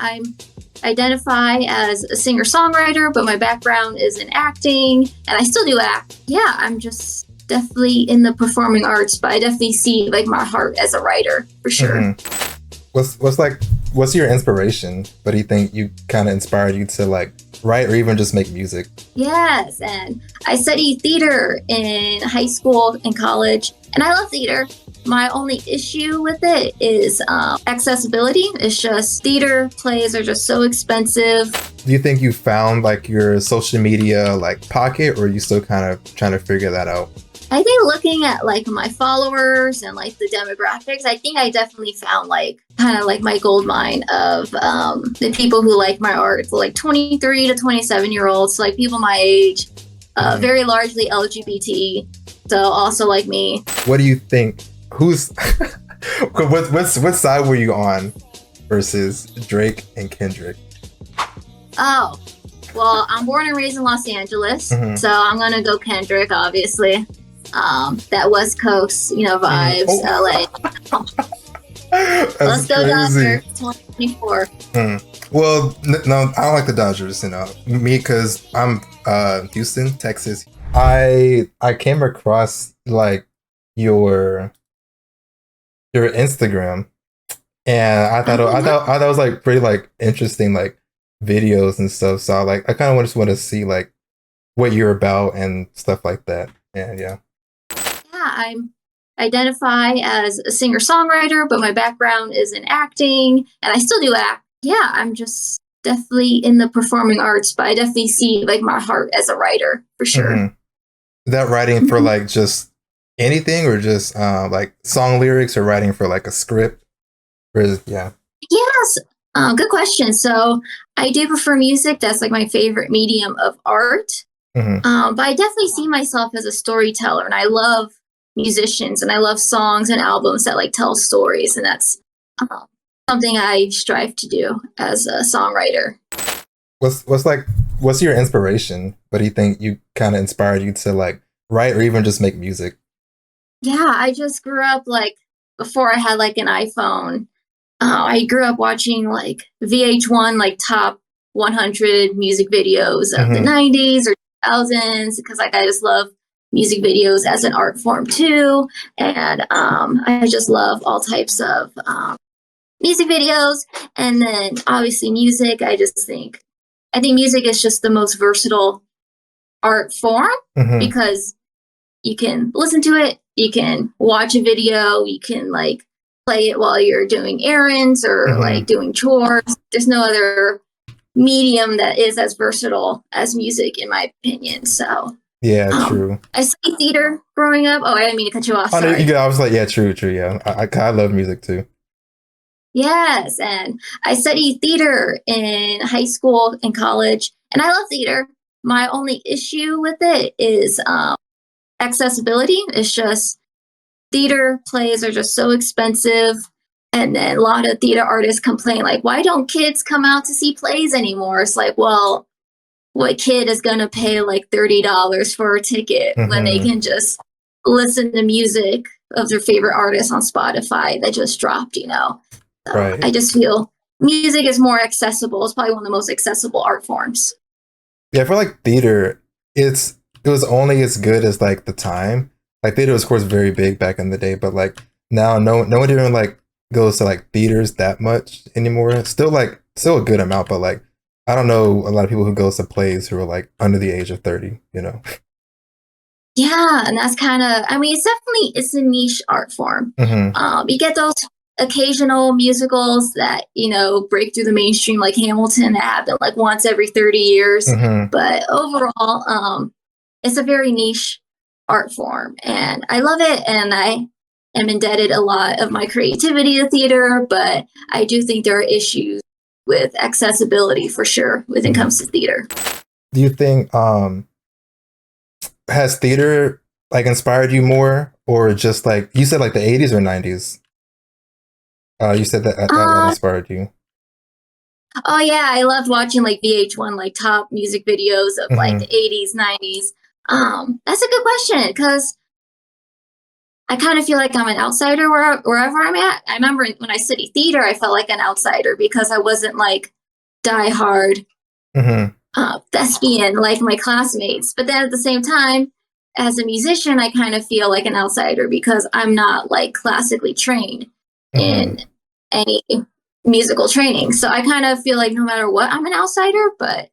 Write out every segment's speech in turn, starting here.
I identify as a singer-songwriter, but my background is in acting, and I still do act. Yeah, I'm just definitely in the performing arts, but I definitely see like my heart as a writer for sure. What's your inspiration? What do you think you kind of inspired you to like write or even just make music? Yes, and I studied theater in high school and college, and I love theater. My only issue with it is accessibility. It's just theater plays are just so expensive. Do you think you found like your social media like pocket, or are you still kind of trying to figure that out? I think looking at like my followers and like the demographics, I think I definitely found like kind of like my gold mine of the people who like my art, so like 23 to 27-year-olds, so like people my age, very largely LGBT, so also like me. What do you think? Who's what side were you on versus Drake and Kendrick? Oh, well, I'm born and raised in Los Angeles, so I'm gonna go Kendrick, obviously. That West Coast, vibes, LA. Let's go Dodgers, 2024. Well, no, I don't like the Dodgers, me, because I'm Houston, Texas. I came across like your Instagram, and I thought it was like pretty like interesting like videos and stuff. So I kind of just want to see like what you're about and stuff like that. And yeah, I identify as a singer-songwriter, but my background is in acting, and I still do act. Yeah, I'm just definitely in the performing arts, but I definitely see like my heart as a writer for sure. Is that writing for like just anything, or just like song lyrics, or writing for like a script? Or yeah. Yes. Good question. So I do prefer music. That's like my favorite medium of art. But I definitely see myself as a storyteller, and I love musicians, and I love songs and albums that like tell stories, and that's something I strive to do as a songwriter. What's your inspiration? What do you think you kind of inspired you to like write or even just make music? Yeah, I just grew up like before I had like an iPhone. I grew up watching like VH1, like top 100 music videos of the 90s or 2000s, because like I just love music videos as an art form too. And I just love all types of music videos. And then obviously music, I think music is just the most versatile art form, because you can listen to it, you can watch a video, you can like play it while you're doing errands or like doing chores. There's no other medium that is as versatile as music, in my opinion. So yeah, true. I studied theater growing up. Oh, I didn't mean to cut you off. Oh, no, sorry. I was like, yeah, true. Yeah, I love music too. Yes, and I studied theater in high school and college, and I love theater. My only issue with it is accessibility. It's just theater plays are just so expensive. And then a lot of theater artists complain, like, why don't kids come out to see plays anymore? It's like, well, what kid is going to pay like $30 for a ticket when they can just listen to music of their favorite artist on Spotify that just dropped, So Right. I just feel music is more accessible. It's probably one of the most accessible art forms. Yeah, for like theater, it was only as good as like the time. Like theater was of course very big back in the day, but like now no one even like goes to like theaters that much anymore. Still a good amount, but like I don't know a lot of people who goes to plays who are like under the age of 30, Yeah, and that's kind of, it's a niche art form. You get those occasional musicals that, break through the mainstream, like Hamilton, that happen like once every 30 years. But overall, it's a very niche art form, and I love it, and I am indebted a lot of my creativity to theater, but I do think there are issues with accessibility for sure when it comes to theater. Do you think has theater like inspired you more, or just like you said like the 80s or 90s? You said that inspired you. Oh yeah, I loved watching like VH1, like top music videos of like the 80s, 90s. That's a good question, because I kind of feel like I'm an outsider wherever I'm at. I remember when I studied theater, I felt like an outsider because I wasn't like diehard Mm-hmm. thespian like my classmates. But then at the same time, as a musician, I kind of feel like an outsider because I'm not like classically trained Mm-hmm. in any musical training. So I kind of feel like no matter what, I'm an outsider, but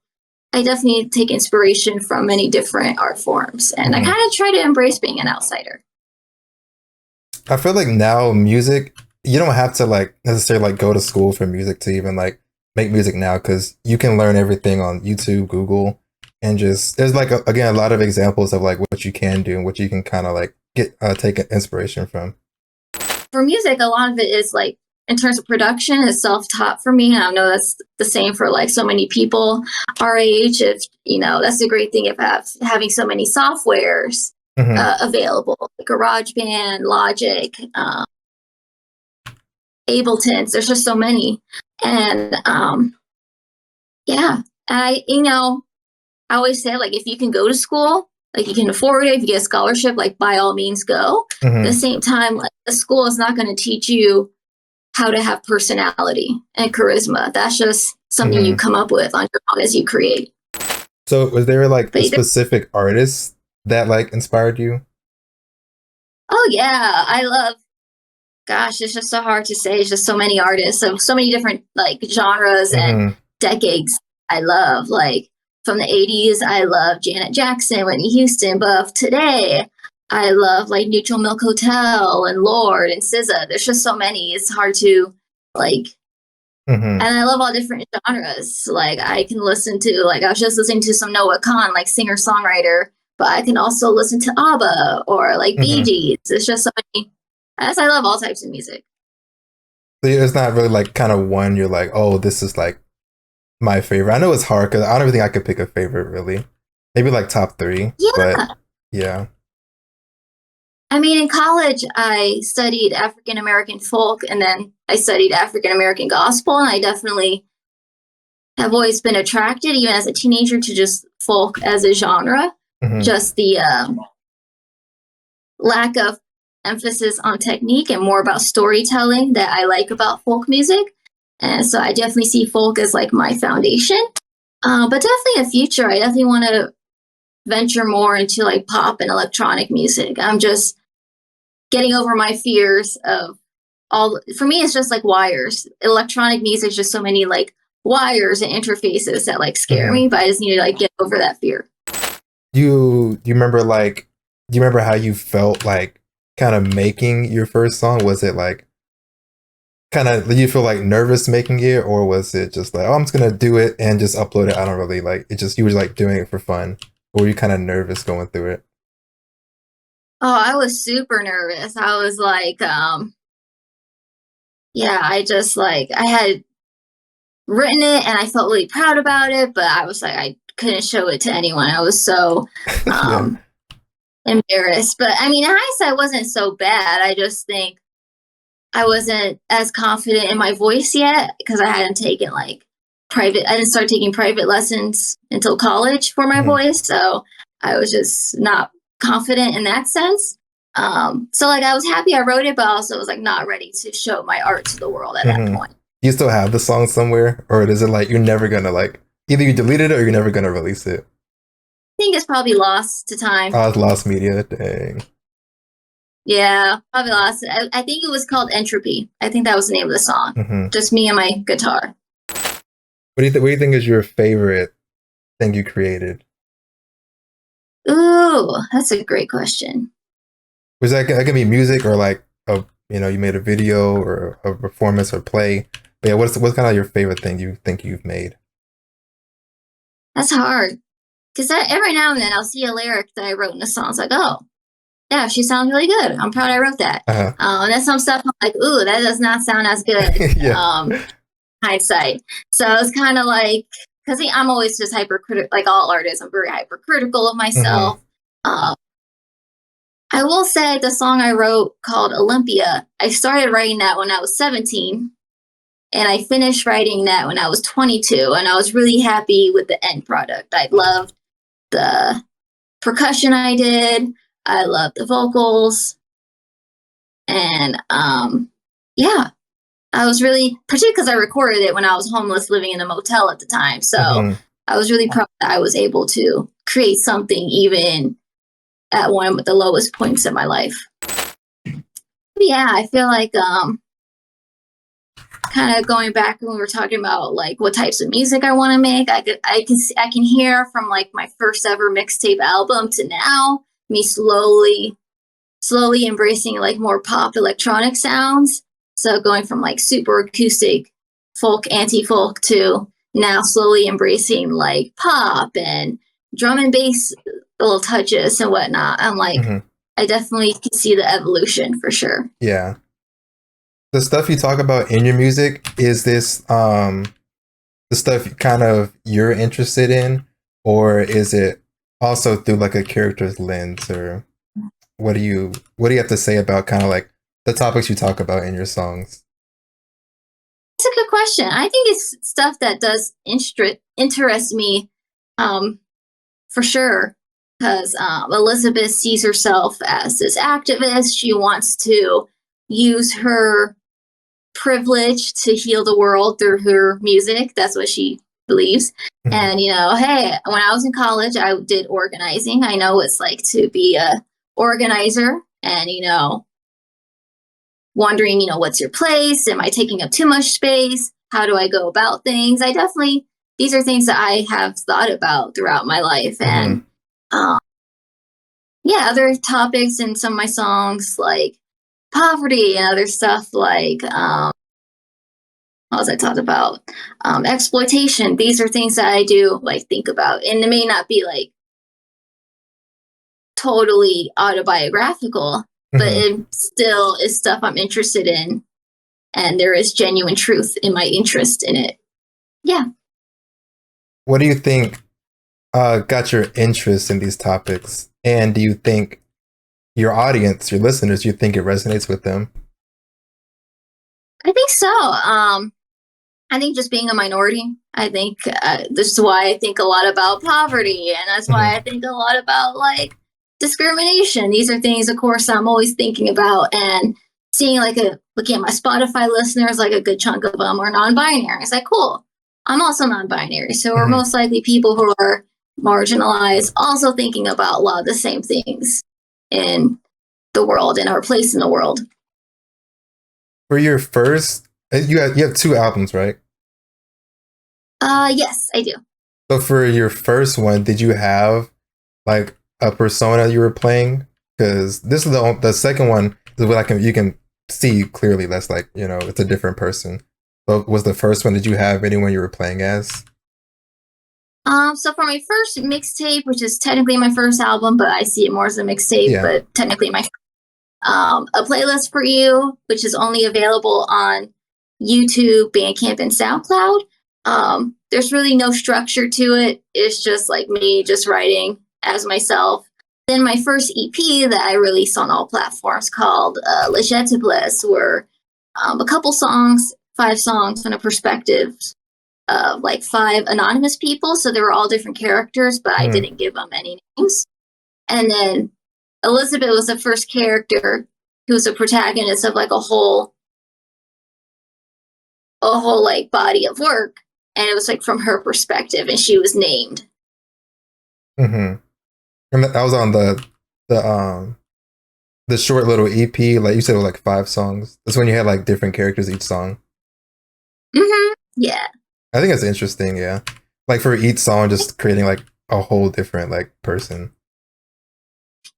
I definitely take inspiration from many different art forms. And I Mm-hmm. kind of try to embrace being an outsider. I feel like now music, you don't have to like necessarily like go to school for music to even like make music now because you can learn everything on YouTube, Google, and just there's like again a lot of examples of like what you can do and what you can kind of like get take inspiration from. For music, a lot of it is like in terms of production is self-taught for me. And I know that's the same for like so many people our age. If you know, that's the great thing about having so many softwares Mm-hmm. available, like GarageBand, Logic, Ableton's. There's just so many, and yeah, I always say like if you can go to school, like you can afford it, if you get a scholarship, like by all means go. At the Mm-hmm. same time, like the school is not going to teach you how to have personality and charisma. That's just something you Mm-hmm. come up with on your own as you create. So was there like a But specific artist that like inspired you? oh yeah, I love. Gosh, it's just so hard to say. It's just so many artists of so many different like genres and Mm-hmm. decades. I love like from the '80s. I love Janet Jackson, Whitney Houston. But of today, I love like Neutral Milk Hotel and Lord and SZA. There's just so many. It's hard to like. Mm-hmm. And I love all different genres. Like I can listen to like I was just listening to some Noah Khan, like singer songwriter. But I can also listen to ABBA or like Bee Mm-hmm. Gees. It's just so many. As I love all types of music. So it's not really like kind of one you're like, oh, this is like my favorite. I know it's hard because I don't even think I could pick a favorite really. Maybe like top three, but Yeah. yeah. I mean, in college, I studied African American folk and then I studied African American gospel. And I definitely have always been attracted, even as a teenager, to just folk as a genre. Mm-hmm. Just the lack of emphasis on technique and more about storytelling that I like about folk music. And so I definitely see folk as like my foundation. But definitely in the future, I definitely want to venture more into like pop and electronic music. I'm just getting over my fears of all. For me, it's just like wires. Electronic music is just so many like wires and interfaces that like scare Mm-hmm. me, but I just need to like get over that fear. You remember like do you remember how you felt like kind of making your first song? Was it like kind of did you feel like nervous making it or was it just like, oh, I'm just gonna do it and just upload it? I don't really like it, just you were like doing it for fun. Or were you kind of nervous going through it? Oh, I was super nervous. I was like, yeah, I just like I had written it and I felt really proud about it, but I was like I couldn't show it to anyone. I was so Yeah. um embarrassed. But I mean, in hindsight, it wasn't so bad. I just think I wasn't as confident in my voice yet because I hadn't taken like private. I didn't start taking private lessons until college for my Mm-hmm. voice, so I was just not confident in that sense. So like I was happy I wrote it, but also was like not ready to show my art to the world at that Mm-hmm. point. You still have the song somewhere, or is it like you're never gonna like either you deleted it or you're never gonna release it? I think it's probably lost to time. Oh, it's lost media. Dang. Yeah, probably lost. I think it was called Entropy. I think that was the name of the song. Mm-hmm. Just me and my guitar. What do you think is your favorite thing you created? Ooh, that's a great question. Was that can be music or like a you made a video or a performance or play? But yeah, what's kind of your favorite thing you think you've made? That's hard. Because every now and then I'll see a lyric that I wrote in a song. It's like, oh, yeah, she sounds really good. I'm proud I wrote that. Uh-huh. And then some stuff I'm like, ooh, that does not sound as good. Yeah. Hindsight. So it's kind of like, because I'm always just hypercritical, like all artists, I'm very hypercritical of Mm-hmm. myself. Um, I will say the song I wrote called Olympia, I started writing that when I was 17 and I finished writing that when I was 22. And I was really happy with the end product. I loved the percussion I did. I loved the vocals. And yeah, I was really, particularly because I recorded it when I was homeless living in a motel at the time. So I was really proud that I was able to create something even at one of the lowest points in my life. Yeah, I feel like kind of going back when we were talking about like what types of music I want to make. I can hear from like my first ever mixtape album to now me slowly embracing like more pop electronic sounds. So going from like super acoustic folk, anti-folk to now slowly embracing like pop and drum and bass little touches and whatnot. I'm like, I definitely can see the evolution for sure. Yeah. The stuff you talk about in your music, is this the stuff kind of you're interested in, or is it also through like a character's lens, or what do you have to say about kind of like the topics you talk about in your songs? It's a good question. I think it's stuff that does interest me, for sure. Because Elizabeth sees herself as this activist. She wants to use her privilege to heal the world through her music. That's what she believes. And you know, hey, when I was in college, I did organizing. I know what it's like to be a organizer, and you know, wondering, you know, what's your place? Am I taking up too much space? How do I go about things? I definitely, these are things that I have thought about throughout my life. And yeah, other topics in some of my songs like poverty and other stuff like, as I talked about, exploitation. These are things that I do like think about. And it may not be like totally autobiographical, but it still is stuff I'm interested in, and there is genuine truth in my interest in it. Yeah. What do you think got your interest in these topics? And do you think your audience, your listeners, you think it resonates with them? I think so. I think just being a minority, I think this is why I think a lot about poverty, and that's why I think a lot about like discrimination. These are things, of course, I'm always thinking about, and seeing like looking at my Spotify listeners, like a good chunk of them are non-binary. It's like, cool. I'm also non-binary, so we're most likely people who are marginalized, also thinking about a lot of the same things in the world and our place in the world. For your first, you have two albums, right? Yes, I do. So for your first one, did you have like a persona you were playing? Because this is the second one is what you can see clearly. That's like, you know, it's a different person. So was the first one, did you have anyone you were playing as? So for my first mixtape, which is technically my first album, but I see it more as a mixtape, but technically my A Playlist for You, which is only available on YouTube, Bandcamp, and SoundCloud. There's really no structure to it. It's just like me just writing as myself. Then my first EP that I released on all platforms called Le Shoutoutss were a couple songs, 5 songs from a perspective of like 5 anonymous people. So they were all different characters, but I didn't give them any names. And then Elizabeth was the first character who was a protagonist of like a whole like body of work, and it was like from her perspective, and she was named. And that was on the short little EP, like you said, with like 5 songs. That's when you had like different characters each song. Yeah. I think that's interesting. Yeah, like for each song, just creating like a whole different like person.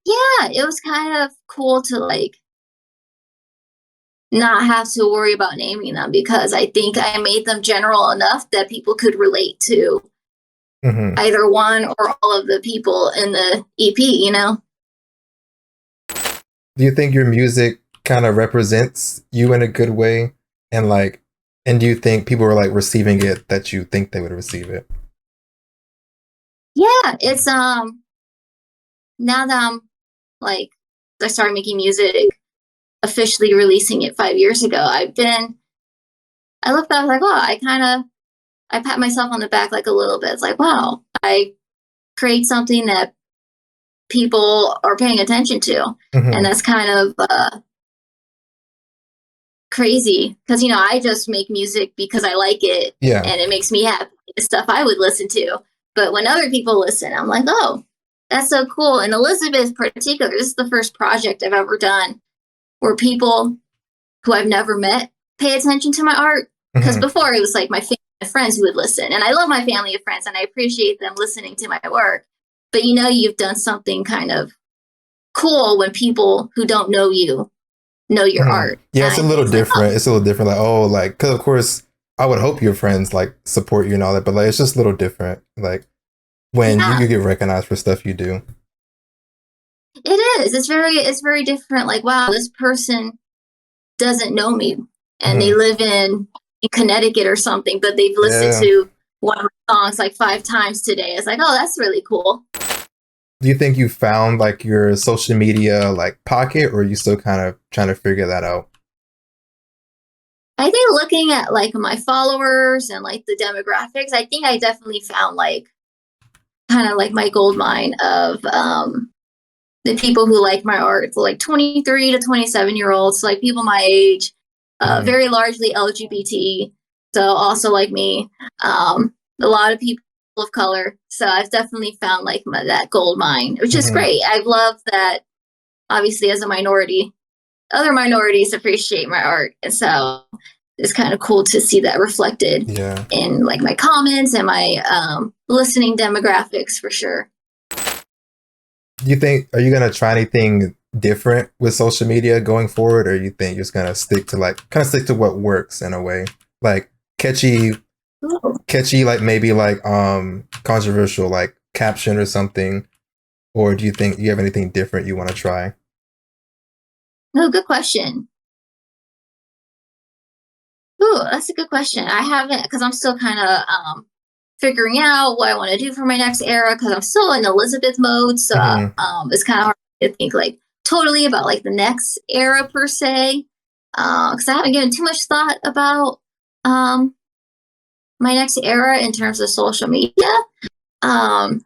Yeah, it was kind of cool to like not have to worry about naming them, because I think I made them general enough that people could relate to either one or all of the people in the EP, you know? Do you think your music kind of represents you in a good way? And like, and do you think people are like receiving it that you think they would receive it? Yeah, it's now that I'm like, I started making music, officially releasing it 5 years ago, I look back like, wow, I pat myself on the back like a little bit. It's like, wow, I create something that people are paying attention to. And that's kind of crazy because, you know, I just make music because I like it Yeah. and it makes me happy. It's stuff I would listen to. But when other people listen, I'm like, oh, that's so cool. And Elizabeth, in particular, this is the first project I've ever done where people who I've never met pay attention to my art. Because Hmm. before it was like my family and friends who would listen. And I love my family and friends and I appreciate them listening to my work. But you know, you've done something kind of cool when people who don't know your Hmm. art. Yeah, And it's a I think little it's like, oh, different. It's a little different. Like, oh, like, because of course, I would hope your friends like support you and all that, but like, it's just a little different. Like when you yeah, get recognized for stuff you do. it is. It's very different. Like, wow, this person doesn't know me and they Hmm. live in Connecticut or something, but they've listened Yeah. to one of my songs like 5 times today. It's like, oh, that's really cool. Do you think you found like your social media like pocket, or are you still kind of trying to figure that out? I think looking at like my followers and like the demographics, I think I definitely found like kind of like my gold mine of the people who like my art, so like 23 to 27-year olds, so like people my age, Hmm. very largely LGBT, so also like me, a lot of people of color. So I've definitely found like that gold mine, which is Hmm. great. I've loved that. Obviously, as a minority, other minorities appreciate my art, and so it's kind of cool to see that reflected Yeah. in like my comments and my listening demographics for sure. Do you think are you gonna try anything different with social media going forward, or you think you're just gonna stick to like kind of stick to what works in a way, like catchy, Ooh. like maybe like controversial like caption or something, or do you think you have anything different you want to try? Oh, good question. Ooh, that's a good question. I haven't because I'm still kind of figuring out what I want to do for my next era because I'm still in Elizabeth mode. So Hmm. it's kind of hard to think like totally about like the next era per se because I haven't given too much thought about um, my next era in terms of social media. Um,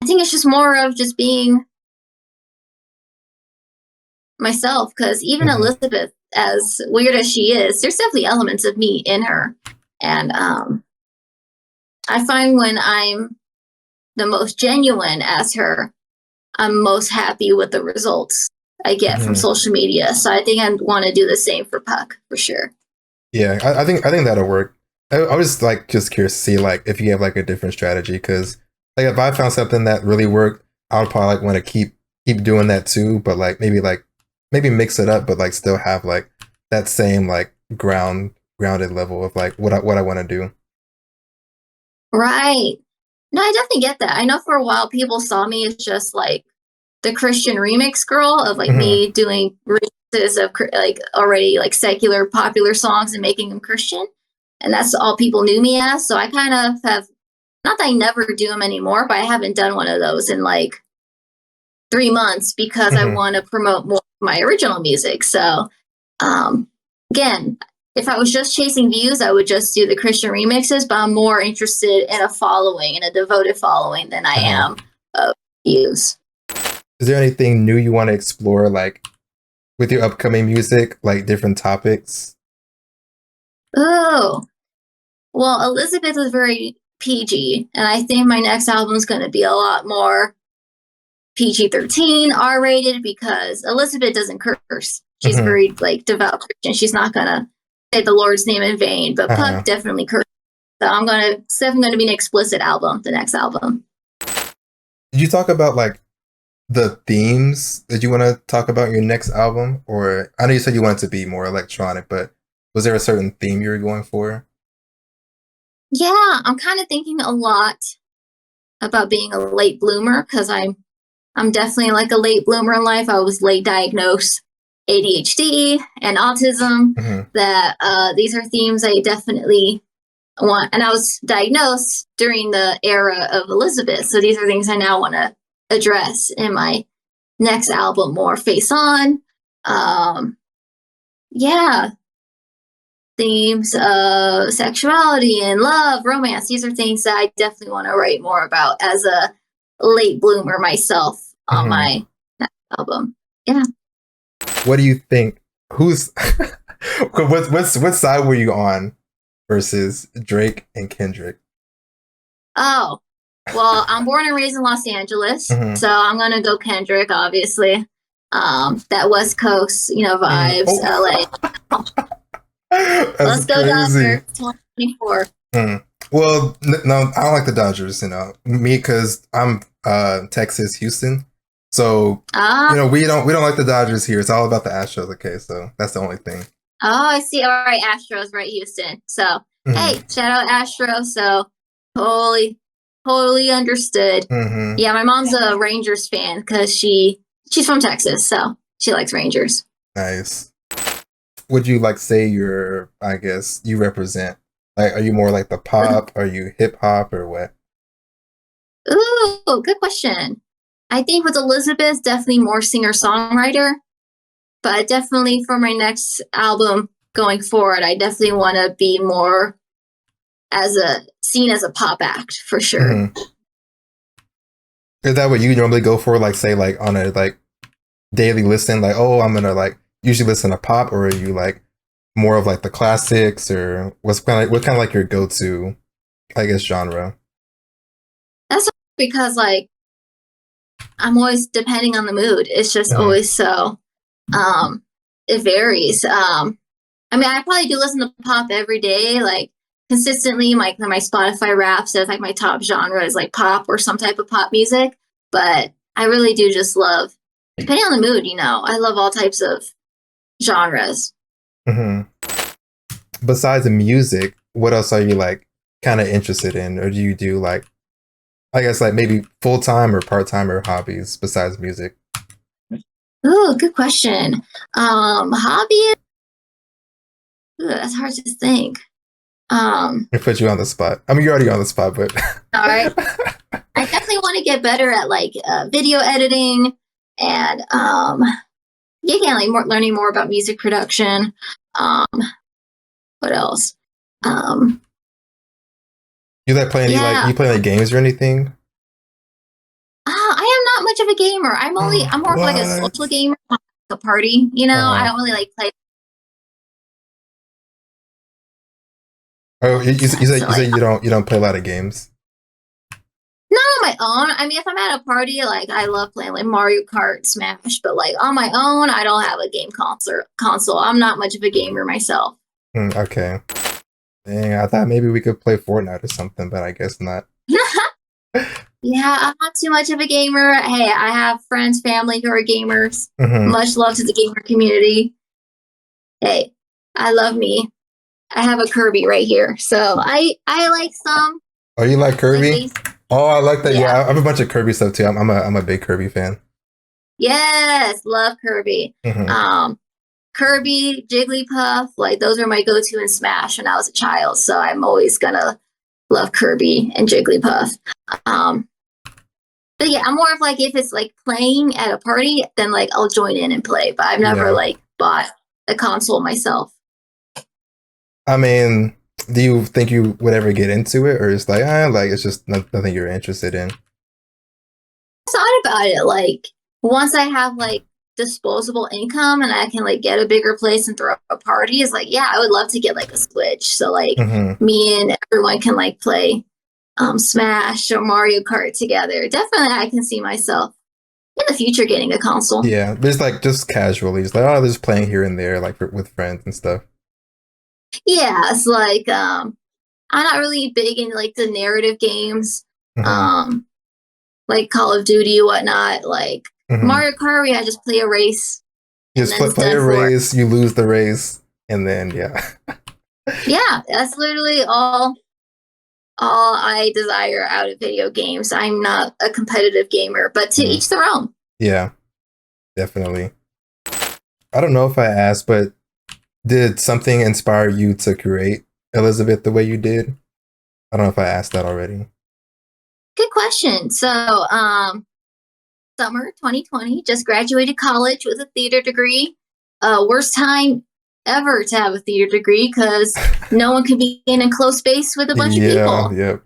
I think it's just more of just being myself because even Hmm. Elizabeth, as weird as she is, there's definitely elements of me in her. And I find when I'm the most genuine as her, I'm most happy with the results I get from Hmm. social media. So I think I want to do the same for Puck for sure. Yeah, I think that'll work. I was like just curious to see like if you have like a different strategy, because like if I found something that really worked, I would probably like want to keep doing that too. But like maybe mix it up, but like still have like that same like grounded level of like what I want to do. Right. No, I definitely get that. I know for a while people saw me as just like the Christian remix girl of like Hmm. me doing remixes of like already like secular popular songs and making them Christian. And that's all people knew me as. So I kind of have, not that I never do them anymore, but I haven't done one of those in like 3 months because I Hmm. want to promote more of my original music. So um, again, if I was just chasing views, I would just do the Christian remixes, but I'm more interested in a following and a devoted following than I Uh-huh. am of views. Is there anything new you want to explore like with your upcoming music, like different topics? Oh, well, Elizabeth was very PG, and I think my next album is going to be a lot more PG-13, R-rated, because Elizabeth doesn't curse. She's Hmm. very like devout Christian. She's not going to say the Lord's name in vain, but Puck Uh-huh. definitely curses. So it's definitely going to be an explicit album, the next album. Did you talk about like the themes that you want to talk about in your next album? Or I know you said you wanted to be more electronic, but was there a certain theme you were going for? Yeah, I'm kind of thinking a lot about being a late bloomer because I'm definitely like a late bloomer in life. I was late diagnosed ADHD and autism. Hmm. That these are themes I definitely want, and I was diagnosed during the era of Elizabeth. So these are things I now want to address in my next album more face on. Um, yeah, themes of sexuality and love, romance. These are things that I definitely want to write more about as a late bloomer myself on Hmm. my next album. Yeah. what do you think? Who's what side were you on versus Drake and Kendrick? Oh, well, I'm born and raised in Los Angeles, Mm-hmm. so I'm gonna go Kendrick, obviously. That West Coast, Mm. vibes, Oh, LA. that's Let's go crazy. Dodgers, 2024. Mm. Well, no, I don't like the Dodgers. Me because I'm Texas, Houston. So Ah, we don't like the Dodgers here. It's all about the Astros. Okay, so that's the only thing. oh, I see. All right, Astros, right, Houston. So, hey, Mm-hmm. shout out Astros. So, totally, totally understood. Mm-hmm. Yeah, my mom's a Rangers fan because she's from Texas, so she likes Rangers. Nice. Would you like say you're? I guess you represent. Like, are you more like the pop? Are you hip hop or what? Ooh, good question. I think with Elizabeth, definitely more singer songwriter, but definitely for my next album going forward, I definitely want to be more as a seen as a pop act for sure. Mm-hmm. Is that what you normally go for? Like, say, like on a like daily listen. Like, oh, I'm gonna like usually listen to pop, or are you like more of like the classics, or what kind of like your go to, I guess, genre? That's because like I'm always depending on the mood. It's just Mm-hmm. always so um it varies. I mean I probably do listen to pop every day, like consistently. My Spotify rap says like my top genre is like pop or some type of pop music. But I really do just love depending on the mood, I love all types of genres. Mm-hmm. Besides the music, what else are you like kind of interested in, or do you do like I guess like maybe full time or part time or hobbies besides music? Ooh, good question. Hobby, that's hard to think. I put you on the spot. I mean, you're already on the spot, but All right. I definitely want to get better at like video editing and yeah, again, like learning more about music production. Um, what else? Um, you like play any like yeah, you play like games or anything? I am not much of a gamer. I'm more of like a social What? gamer, like a party. I Uh-huh. don't really like play. Oh, you So say like you don't play a lot of games. not on my own. I mean, if I'm at a party, like I love playing like Mario Kart, Smash, but like on my own, I don't have a game console. I'm not much of a gamer myself. Okay. Dang, I thought maybe we could play Fortnite or something, but I guess not. Yeah, I'm not too much of a gamer. Hey, I have friends, family who are gamers. Mm-hmm. Much love to the gamer community. Hey, I love me. I have a Kirby right here. So I like some Oh, you like like Kirby? base. Oh, I like that. Yeah, Yeah. I have a bunch of Kirby stuff too. I'm a big Kirby fan. Yes, love Kirby. Mm-hmm. Um Kirby, Jigglypuff, like those are my go-to in Smash when I was a child. So I'm always gonna love Kirby and Jigglypuff. Um But yeah, I'm more of like if it's like playing at a party, then like I'll join in and play. But I've never Yeah. like bought a console myself. I mean, do you think you would ever get into it, or it's like it's just nothing you're interested in? I thought about it like once I have like disposable income and I can like get a bigger place and throw a party, is like yeah, I would love to get like a Switch. So like Mm-hmm. me and everyone can like play Smash or Mario Kart together. Definitely, I can see myself in the future getting a console. Yeah, but it's like just casually. It's like oh, just playing here and there, like with friends and stuff. Yeah, it's like I'm not really big in like the narrative games. Mm-hmm. Um, like Call of Duty, whatnot. Like Mm-hmm. Mario Kart, I just play a race You and just then it's play done a for. race, you lose the race, and then yeah. Yeah, that's literally all I desire out of video games. I'm not a competitive gamer, but to Mm. each their own. Yeah, definitely. I don't know if I asked, but did something inspire you to create Elizabeth the way you did? I don't know if I asked that already. Good question. So, summer 2020, just graduated college with a theater degree. Worst time ever to have a theater degree because no one can be in a close space with a bunch of Yeah, people. yep.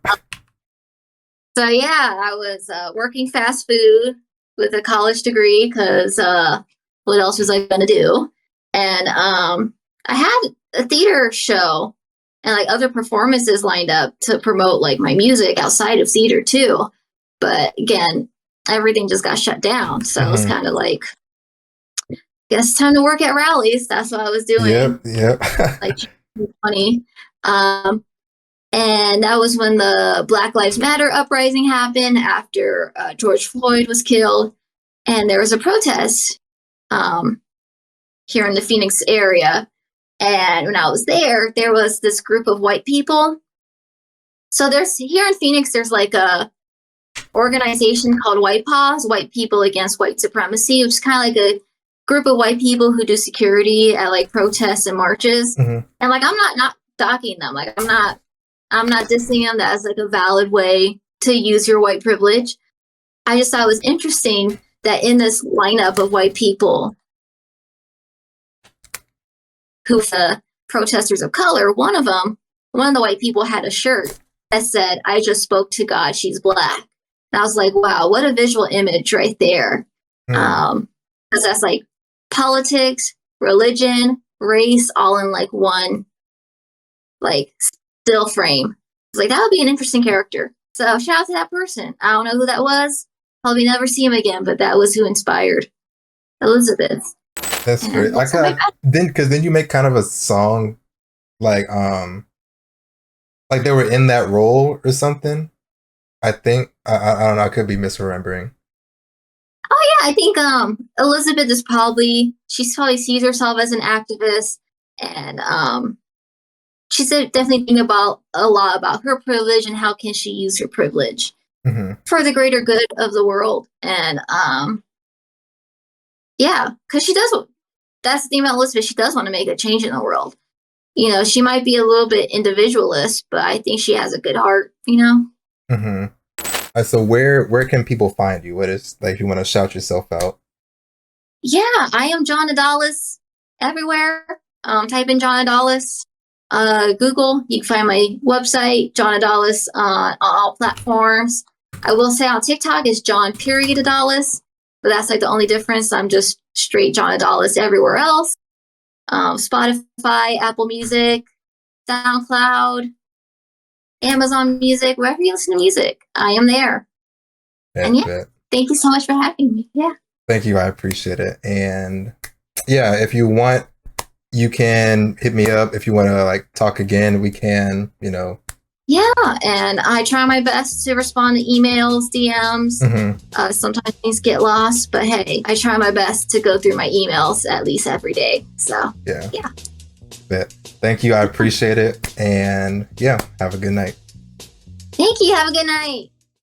So yeah, I was working fast food with a college degree because what else was I gonna do? And I had a theater show and like other performances lined up to promote like my music outside of theater too. But again, everything just got shut down. So it was kind of like, guess time to work at rallies. That's what I was doing. Yep. Like funny. And that was when the Black Lives Matter uprising happened after George Floyd was killed. And there was a protest here in the Phoenix area. And when I was there was this group of white people. So there's here in Phoenix, there's like a organization called White Paws, White People Against White Supremacy, which is kind of like a group of white people who do security at like protests and marches. And like I'm not stalking them. Like I'm not dissing them. That's like a valid way to use your white privilege. I just thought it was interesting that in this lineup of white people who were the protesters of color, one of the white people had a shirt that said, "I just spoke to God, she's black." And I was like, wow, what a visual image right there. Because that's like politics, religion, race, all in like one like still frame. It's like, that would be an interesting character. So shout out to that person. I don't know who that was. Probably never see him again, but that was who inspired Elizabeth. That's great. Then you make kind of a song like they were in that role or something. I think I don't know, I could be misremembering. Oh yeah, I think Elizabeth is probably sees herself as an activist, and she's definitely thinking about a lot about her privilege and how can she use her privilege for the greater good of the world. And yeah, because she does. That's the thing about Elizabeth. She does want to make a change in the world. You know, she might be a little bit individualist, but I think she has a good heart. You know. So where can people find you? What is, like, if you want to shout yourself out? Yeah, I am John Idalis everywhere. Type in John Idalis. Google. You can find my website, John Idalis, on all platforms. I will say on TikTok is John.Idalis, but that's like the only difference. I'm just straight John Idalis everywhere else. Spotify, Apple Music, SoundCloud, Amazon Music, wherever you listen to music, I am there. And thank you so much for having me. Yeah. Thank you. I appreciate it. And yeah, if you want, you can hit me up. If you want to like talk again, we can, you know. Yeah. And I try my best to respond to emails, DMs. Sometimes things get lost, but hey, I try my best to go through my emails at least every day. So yeah. But thank you. I appreciate it. And yeah, have a good night. Thank you. Have a good night.